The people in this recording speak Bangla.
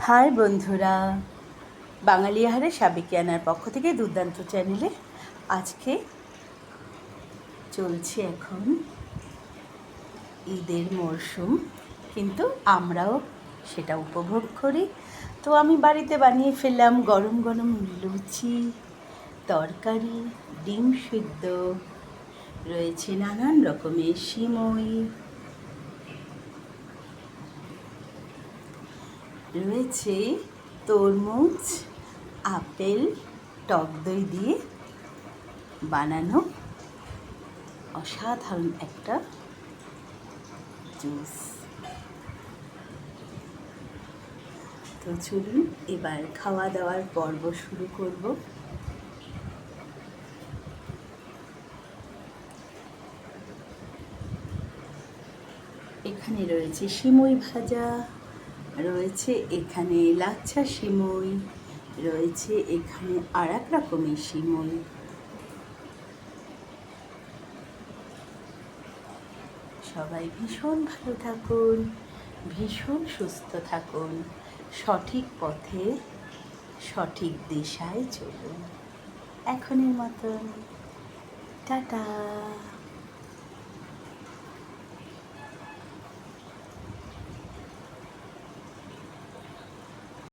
হাই বন্ধুরা, বাঙালি আহারে সাবেকিয়ানার পক্ষ থেকে দুর্দান্ত চ্যানেলে আজকে চলছে এখন ঈদের মরশুম, কিন্তু আমরাও সেটা উপভোগ করি। তো আমি বাড়িতে বানিয়ে ফেললাম গরম গরম লুচি, তরকারি, ডিম সিদ্ধ, রয়েছে নানান রকমের সিমই, রয়েছে তরমুজ, আপেল, টক দই দিয়ে বানানো অসাধারণ একটা জুস। তো চলুন এবার খাওয়া দাওয়ার পর্ব শুরু করব। এখানে রয়েছে সিমই ভাজা, রয়েছে এখানে লাচ্ছা সিমই, রয়েছে এখানে আর এক রকমের সিমই। সবাই ভীষণ ভালো থাকুন, ভীষণ সুস্থ থাকুন, সঠিক পথে সঠিক দিশায় চলুন। এখনের মতন টাটা।